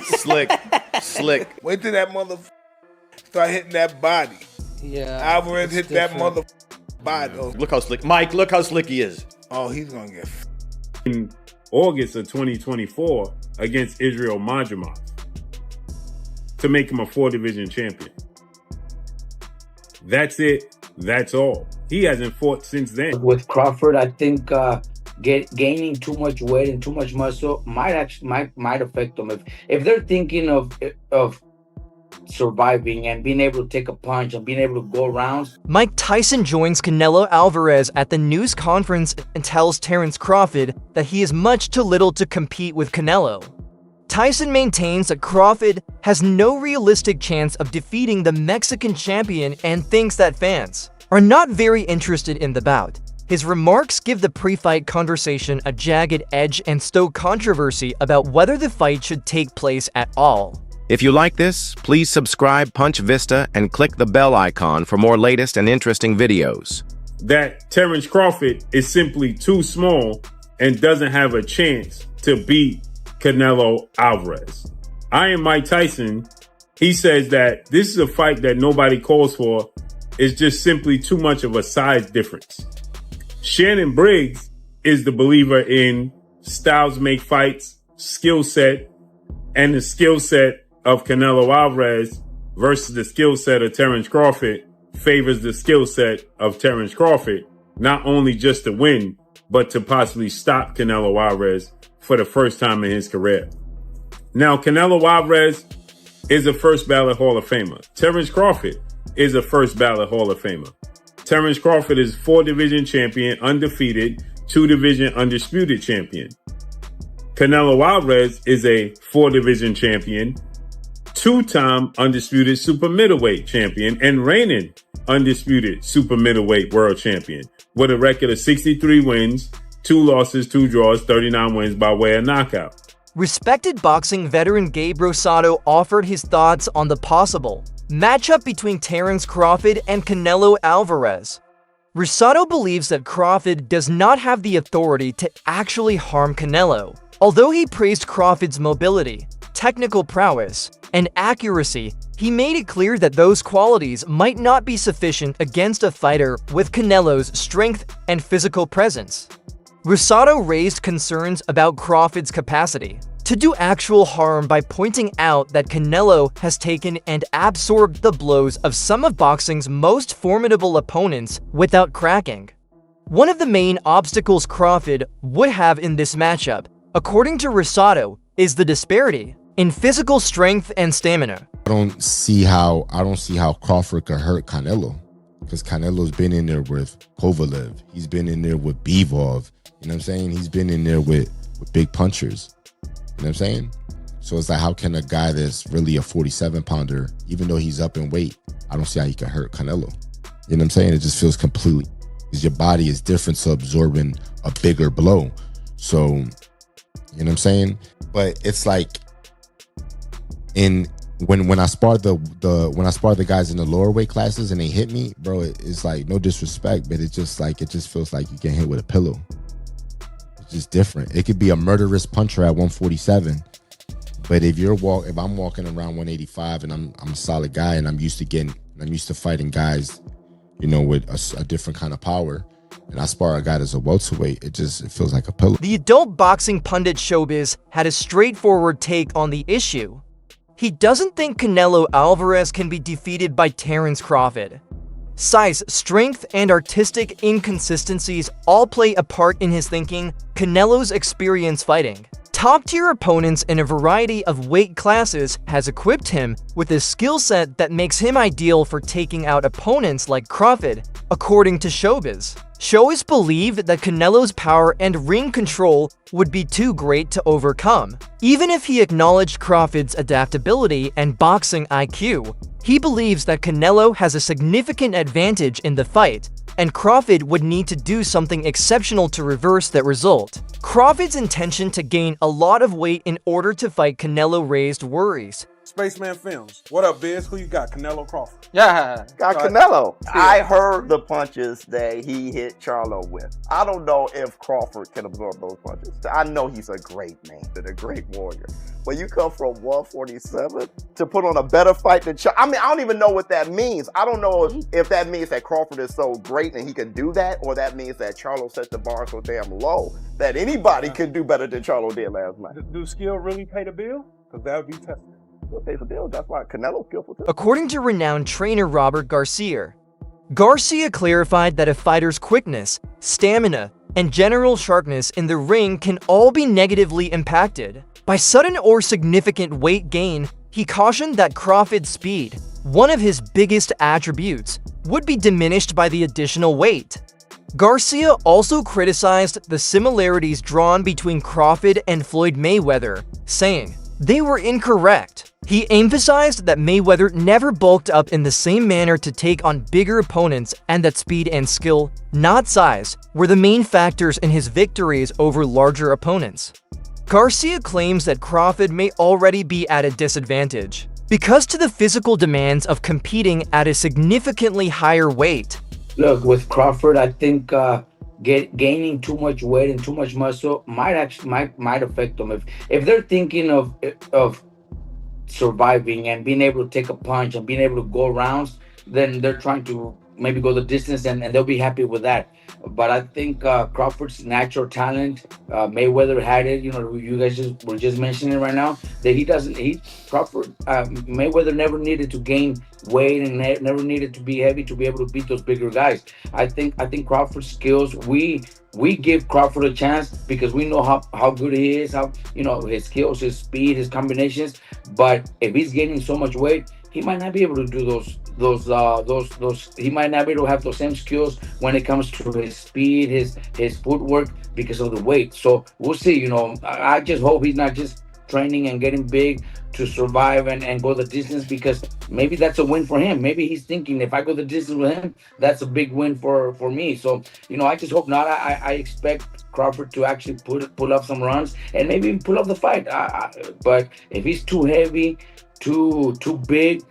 Slick. Wait till that motherfucker start hitting that body. Yeah. Alvarez hit that body. Look how slick. Mike, look how slick he is. Oh, he's gonna get in August of 2024 against Israel Madrimov to make him a 4-division champion. That's it. That's all. He hasn't fought since then. With Crawford, I think gaining too much weight and too much muscle might affect them. If they're thinking of surviving and being able to take a punch and being able to go rounds. Mike Tyson joins Canelo Alvarez at the news conference and tells Terence Crawford that he is much too little to compete with Canelo. Tyson maintains that Crawford has no realistic chance of defeating the Mexican champion and thinks that fans are not very interested in the bout. His remarks give the pre-fight conversation a jagged edge and stoke controversy about whether the fight should take place at all. If you like this, please subscribe Punch Vista and click the bell icon for more latest and interesting videos. That Terence Crawford is simply too small and doesn't have a chance to beat Canelo Alvarez. I am Mike Tyson. He says that this is a fight that nobody calls for. It's just simply too much of a size difference. Shannon Briggs is the believer in styles make fights, skill set, and the skill set of Canelo Alvarez versus the skill set of Terence Crawford favors the skill set of Terence Crawford, not only just to win, but to possibly stop Canelo Alvarez for the first time in his career. Now, Canelo Alvarez is a first ballot Hall of Famer. Terence Crawford is a first ballot Hall of Famer. Terence Crawford is 4-division champion, undefeated, 2-division undisputed champion. Canelo Alvarez is a 4-division champion, 2-time undisputed super middleweight champion, and reigning undisputed super middleweight world champion with a record of 63 wins, 2 losses, 2 draws, 39 wins by way of knockout. Respected boxing veteran Gabe Rosado offered his thoughts on the possible matchup between Terence Crawford and Canelo Alvarez. Rosado believes that Crawford does not have the authority to actually harm Canelo. Although he praised Crawford's mobility, technical prowess, and accuracy, he made it clear that those qualities might not be sufficient against a fighter with Canelo's strength and physical presence. Rosado raised concerns about Crawford's capacity to do actual harm by pointing out that Canelo has taken and absorbed the blows of some of boxing's most formidable opponents without cracking. One of the main obstacles Crawford would have in this matchup, according to Rosado, is the disparity in physical strength and stamina. I don't see how Crawford could hurt Canelo, because Canelo's been in there with Kovalev. He's been in there with Bivol. You know what I'm saying? He's been in there with big punchers. You know what I'm saying? So it's like, how can a guy that's really a 47-pounder, even though he's up in weight, I don't see how he can hurt Canelo. You know what I'm saying? It just feels completely, because your body is different to absorbing a bigger blow. So, you know what I'm saying? But it's like, when I sparred the guys in the lower weight classes and they hit me, bro, it's like, no disrespect, but it just feels like you get hit with a pillow. It's just different. It could be a murderous puncher at 147, but if I'm walking around 185 and I'm a solid guy and I'm used to fighting guys, you know, with a different kind of power, and I spar a guy that's a welterweight, it feels like a pillow. The adult boxing pundit Showbiz had a straightforward take on the issue. He doesn't think Canelo Alvarez can be defeated by Terence Crawford. Size, strength, and artistic inconsistencies all play a part in his thinking. Canelo's experience fighting top-tier opponents in a variety of weight classes has equipped him with a skill set that makes him ideal for taking out opponents like Crawford, according to Showbiz. Showbiz believed that Canelo's power and ring control would be too great to overcome. Even if he acknowledged Crawford's adaptability and boxing IQ, he believes that Canelo has a significant advantage in the fight, and Crawford would need to do something exceptional to reverse that result. Crawford's intention to gain a lot of weight in order to fight Canelo raised worries. Spaceman Films. What up, Biz? Who you got? Canelo Crawford. Yeah. Got Canelo. I heard the punches that he hit Charlo with. I don't know if Crawford can absorb those punches. I know he's a great man and a great warrior. When you come from 147 to put on a better fight than Charlo, I mean, I don't even know what that means. I don't know if that means that Crawford is so great and he can do that, or that means that Charlo set the bar so damn low that anybody can do better than Charlo did last night. Do skill really pay the bill? Because that would be tested. Pay the bill. That's why Canelo's skillful too. According to renowned trainer Robert Garcia clarified that a fighter's quickness, stamina, and general sharpness in the ring can all be negatively impacted by sudden or significant weight gain. He cautioned that Crawford's speed, one of his biggest attributes, would be diminished by the additional weight. Garcia also criticized the similarities drawn between Crawford and Floyd Mayweather, saying they were incorrect. He emphasized that Mayweather never bulked up in the same manner to take on bigger opponents, and that speed and skill, not size, were the main factors in his victories over larger opponents. Garcia claims that Crawford may already be at a disadvantage because to the physical demands of competing at a significantly higher weight. Look, with Crawford, I think gaining too much weight and too much muscle might affect them. If they're thinking of surviving and being able to take a punch and being able to go rounds, then they're trying to maybe go the distance and they'll be happy with that. But I think Crawford's natural talent, Mayweather had it. You know, you guys were just mentioning right now that Mayweather never needed to gain weight and never needed to be heavy to be able to beat those bigger guys. I think Crawford's skills, we give Crawford a chance because we know how good he is, how, you know, his skills, his speed, his combinations. But if he's gaining so much weight, he might not be able to do those. He might not be able to have those same skills when it comes to his speed, his footwork, because of the weight. So we'll see. You know, I just hope he's not just training and getting big to survive and go the distance, because maybe that's a win for him. Maybe he's thinking, if I go the distance with him, that's a big win for me. So, you know, I just hope not. I expect Crawford to actually pull up some runs and maybe even pull up the fight. But if he's too heavy, too big,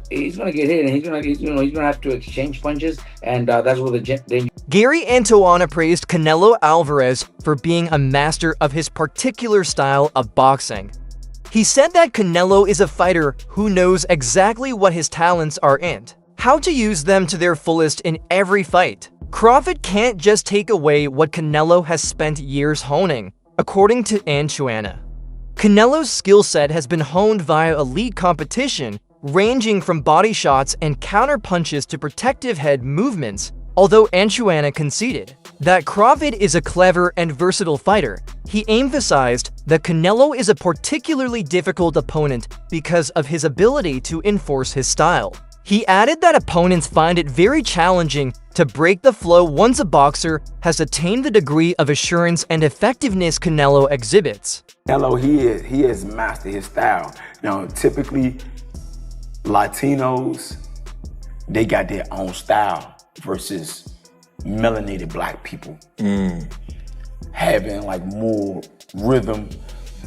he's gonna get hit, and he's gonna have to exchange punches, and that's where the Gary Antoana praised Canelo Alvarez for being a master of his particular style of boxing. He said that Canelo is a fighter who knows exactly what his talents are and how to use them to their fullest in every fight. Crawford can't just take away what Canelo has spent years honing, according to Antoana. Canelo's skill set has been honed via elite competition, ranging from body shots and counter punches to protective head movements. Although Antoana conceded that Crawford is a clever and versatile fighter, he emphasized that Canelo is a particularly difficult opponent because of his ability to enforce his style. He added that opponents find it very challenging to break the flow once a boxer has attained the degree of assurance and effectiveness Canelo exhibits. Canelo, he has mastered his style. Now, typically, Latinos, they got their own style versus melanated black people. Having like more rhythm,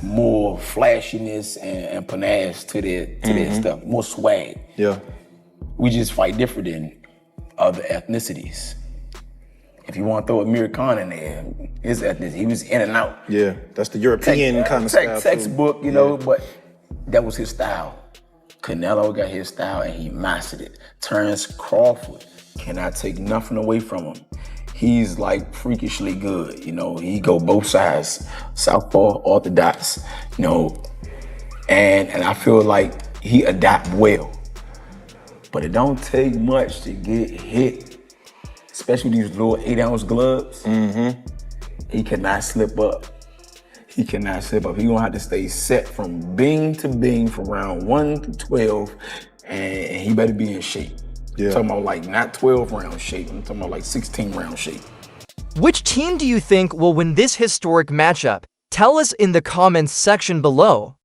more flashiness and panache to their stuff, more swag. Yeah. We just fight different than other ethnicities. If you want to throw Amir Khan in there, his ethnicity, he was in and out. Yeah, that's the European kind of style. Textbook, you know, but that was his style. Canelo got his style and he mastered it. Terence Crawford cannot take nothing away from him. He's like freakishly good, you know. He go both sides, southpaw, orthodox, you know, and I feel like he adapt well. But it don't take much to get hit, especially these little 8-ounce gloves. He cannot slip up. He cannot slip up. He gonna have to stay set from bing to bing from round 1 to 12, and he better be in shape. Yeah. I'm talking about like not 12 round shape. I'm talking about like 16 round shape. Which team do you think will win this historic matchup? Tell us in the comments section below.